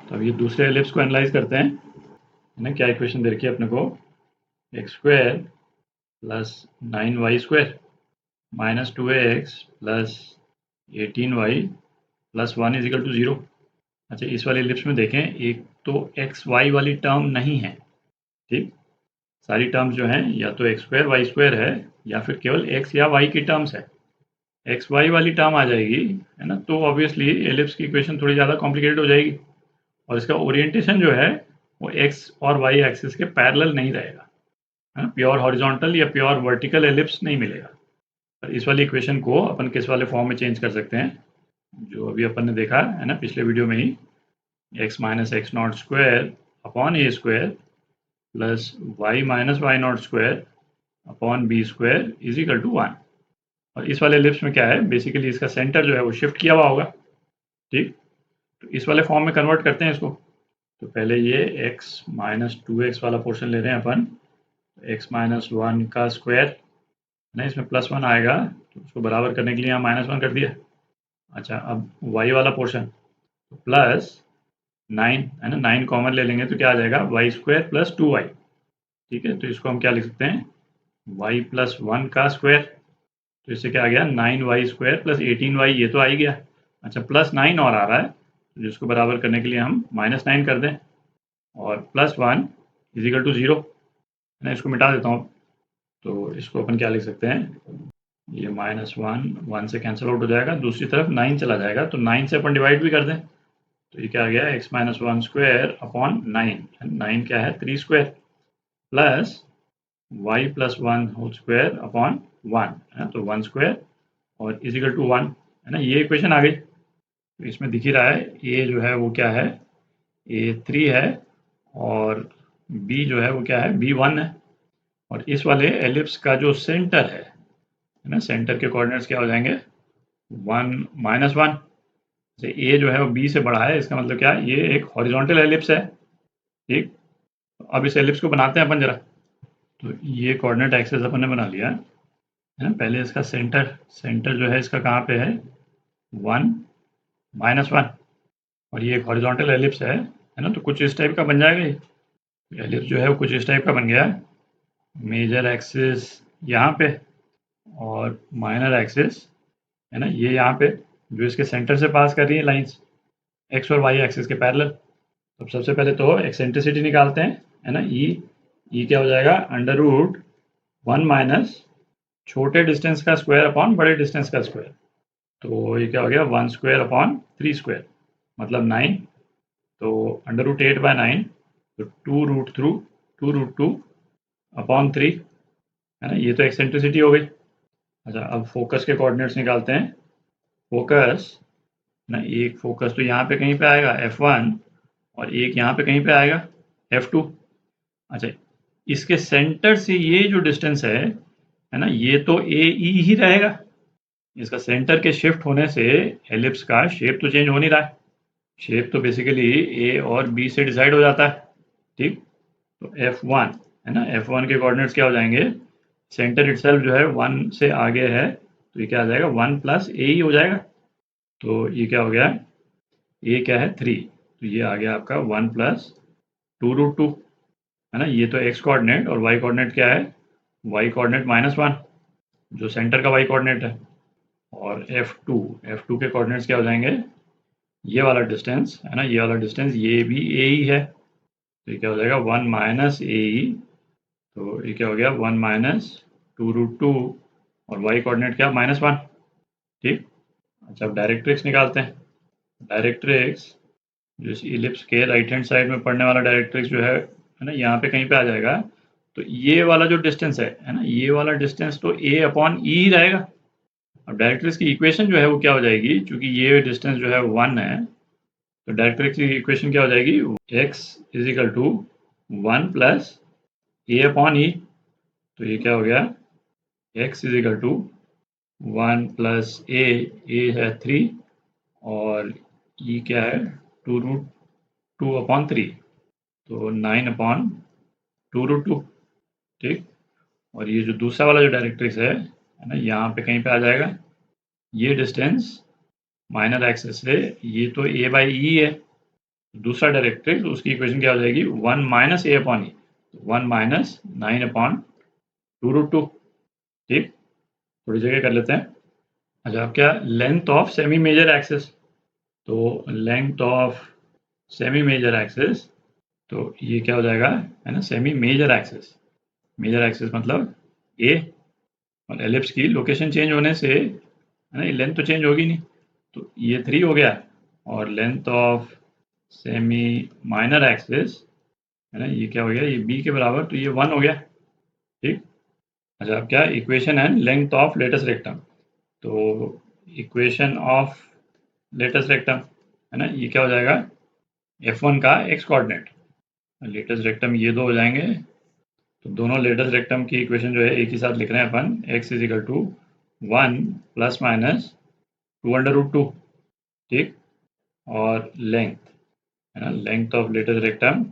तो अब ये दूसरे एलिप्स को एनालाइज करते हैं, है ना। क्या इक्वेशन दे रखी है अपने को, x square plus 9y square minus 2x plus 18y plus 1 is equal to 0। अच्छा, इस वाले एलिप्स में देखें, एक तो एक्स वाई वाली टर्म नहीं है, ठीक। सारी टर्म्स जो हैं या तो एक्स स्क्वायर वाई स्क्वायर है या फिर केवल एक्स या वाई की टर्म्स है। एक्स वाई वाली टर्म आ जाएगी, है ना, तो ऑब्वियसली एलिप्स की इक्वेशन थोड़ी ज़्यादा कॉम्प्लिकेटेड हो जाएगी और इसका ओरिएंटेशन जो है वो एक्स और वाई एक्सिस के पैरेलल नहीं रहेगा, है ना। प्योर हॉरिजॉन्टल या प्योर वर्टिकल एलिप्स नहीं मिलेगा। पर इस वाली इक्वेशन को अपन किस वाले फॉर्म में चेंज कर सकते हैं, जो अभी अपन ने देखा है ना पिछले वीडियो में ही, x minus x not square upon a square plus y minus y not square upon b square is equal to 1। और इस वाले एलिप्स में क्या है, बेसिकली इसका सेंटर जो है वो शिफ्ट किया हुआ होगा, ठीक। तो इस वाले फॉर्म में कन्वर्ट करते हैं इसको। तो पहले ये x माइनस 2x वाला पोर्शन ले रहे हैं अपन, x माइनस 1 का स्क्वायर, ना, इसमें प्लस 1 आएगा तो उसको बराबर करने के लिए यहाँ माइनस 1 कर दिया। अच्छा, अब y वाला पोर्शन तो प्लस 9, है ना, 9 कॉमन ले लेंगे तो क्या आ जाएगा, वाई स्क्वायर प्लस 2y, ठीक है। तो इसको हम क्या लिख सकते हैं, y प्लस 1 का स्क्वायर, तो इससे क्या आ गया, 9y स्क्वायर प्लस 18y, ये तो आ ही गया। अच्छा, प्लस 9 और आ रहा है, तो जिसको बराबर करने के लिए हम माइनस 9 कर दें और प्लस 1 इज इक्वल टू 0, है ना। इसको मिटा देता हूँ, तो इसको अपन क्या लिख सकते हैं, ये माइनस 1 से कैंसिल आउट हो जाएगा, दूसरी तरफ 9 चला जाएगा, तो 9 से अपन डिवाइड भी कर दें, तो ये क्या आ गया, x माइनस 1 स्क्वायर अपॉन 9 क्या है, 3 square plus y plus 1 whole square upon 1, है ना, तो 1 स्क्वायर और इज इक्वल टू 1, है ना। ये इक्वेशन आ गई। तो इसमें दिख ही रहा है a जो है वो क्या है, a 3 है और b जो है वो क्या है, b 1 है। और इस वाले एलिप्स का जो सेंटर है ना, सेंटर के कोऑर्डिनेट्स क्या हो जाएंगे, 1 माइनस 1 से a जो है वो b से बड़ा है, इसका मतलब क्या है, ये एक हॉरिजॉन्टल एलिप्स है, ठीक। अब इस एलिप्स को बनाते हैं अपन जरा। तो ये कोऑर्डिनेट एक्सिस अपन ने बना लिया, है ना। पहले इसका सेंटर जो है इसका कहाँ पे है, 1 माइनस 1, और ये एक हॉरिजॉन्टल एलिप्स है ना, तो कुछ इस टाइप का बन जाएगा। ये एलिप्स जो है वो कुछ इस टाइप का बन गया, मेजर एक्सिस यहाँ पे और माइनर एक्सिस, है ना, ये यहाँ पे जो इसके सेंटर से पास कर रही है लाइंस एक्स और वाई एक्सिस के पैरेलल। तो सबसे पहले तो एक्सेंट्रिसिटी निकालते हैं, है ना। ई क्या हो जाएगा, अंडर रूट 1 माइनस छोटे डिस्टेंस का स्क्वायर अपॉन बड़े डिस्टेंस का स्क्वायर, तो ये क्या हो गया, 1 स्क्वायर अपॉन 3 स्क्वायर मतलब 9, तो अंडर रूट 8 बाय 9, तो 2 रूट 2 अपॉन 3, है ना। ये तो एक्सेंट्रिसिटी हो गई। अच्छा, अब फोकस के कोऑर्डिनेट्स निकालते हैं। फोकस ना, एक फोकस तो यहाँ पे कहीं पे आएगा F1 और एक यहाँ पे कहीं पे आएगा F2। अच्छा, इसके सेंटर से ये जो डिस्टेंस है ना, ये तो AE ही रहेगा। इसका सेंटर के शिफ्ट होने से एलिप्स का शेप तो चेंज हो नहीं रहा है, शेप तो बेसिकली A और B से डिसाइड हो जाता है, ठीक। तो F1, है ना, F1 के कोऑर्डिनेट्स क्या हो जाएंगे, सेंटर इटसेल्फ जो है 1 से आगे है, तो ये क्या आ जाएगा, 1 प्लस ए ही हो जाएगा। तो ये क्या हो गया, ए क्या है 3, तो ये आ गया आपका 1 प्लस 2 रूट 2, है ना। ये तो एक्स कोऑर्डिनेट और वाई कोऑर्डिनेट क्या है, वाई कोऑर्डिनेट -1 जो सेंटर का वाई कोऑर्डिनेट है, और F2 के कोऑर्डिनेट्स क्या हो जाएंगे, ये वाला डिस्टेंस, है ना, ये वाला डिस्टेंस ये भी ए ही है, तो ये क्या हो जाएगा 1 माइनस ए ई, तो ये क्या हो गया 1 माइनस 2 रूट 2 और वाई कोऑर्डिनेट क्या -1, ठीक। अच्छा, अब डायरेक्ट्रिक्स निकालते हैं। डायरेक्ट्रिक्स जो इस इलिप्स के राइट हैंड साइड में पड़ने वाला डायरेक्ट्रिक्स जो है ना, यहाँ पे कहीं पे आ जाएगा, तो ये वाला जो डिस्टेंस है ना, ये वाला डिस्टेंस तो a अपॉन ई ही रहेगा। अब डायरेक्ट्रिक्स की इक्वेशन जो है वो क्या हो जाएगी, क्योंकि ये डिस्टेंस जो है 1 है, तो डायरेक्ट्रिक्स की इक्वेशन क्या हो जाएगी, x is equal to 1 plus a upon e, तो ये क्या हो गया, x is equal to 1 plus a है 3 और ई क्या है 2 रूट 2 अपॉन 3, तो 9 अपॉन 2 रूट 2, ठीक। और ये जो दूसरा वाला जो डायरेक्ट्रिक्स है ना, यहाँ पे कहीं पे आ जाएगा, ये डिस्टेंस माइनर एक्सिस से ये तो a बाई ई है, दूसरा डायरेक्ट्रिक्स, उसकी इक्वेशन क्या हो जाएगी, 1 माइनस ए अपॉन ई, 1 माइनस 9 अपॉन 2√2। ठीक, थोड़ी जगह कर लेते हैं। अच्छा, अब क्या, length of semi major axis, तो length of semi major axis, तो ये क्या हो जाएगा, है ना, semi major axis, major axis मतलब ए, और एलिप्स की लोकेशन चेंज होने से, है ना, ये लेंथ तो चेंज होगी नहीं, तो ये 3 हो गया, और length of semi minor axis, है ना, ये क्या हो गया, ये बी के बराबर, तो ये 1 हो गया। ठीक, अच्छा, अब क्या, इक्वेशन है लेंथ ऑफ लेटेस्ट रेक्टम, तो इक्वेशन ऑफ लेटेस्ट रेक्टम, है ना, ये क्या हो जाएगा, F1 का x कोऑर्डिनेट, लेटेस्ट रेक्टम ये दो हो जाएंगे, तो दोनों लेटेस्ट रेक्टम की इक्वेशन जो है एक ही साथ लिख रहे हैं अपन, x is equal to 1 plus minus 2√2। ठीक, और लेंथ, है ना, length of latus rectum,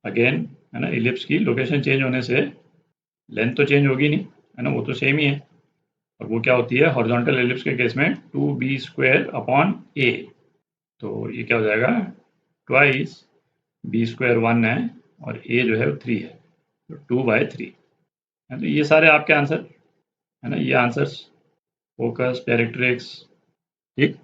again, है ना, इलिप्स की लोकेशन चेंज होने से लेंथ तो चेंज होगी नहीं, है ना, वो तो सेम ही है, और वो क्या होती है हॉरिजॉन्टल एलिप्स के केस में 2b² अपॉन a, तो ये क्या हो जाएगा, ट्वाइस b² 1 है, और a जो है वो 3 है, तो 2/3 है। तो ये सारे आपके आंसर, है ना, ये आंसर्स, फोकस, डायरेक्ट्रिक्स। ठीक।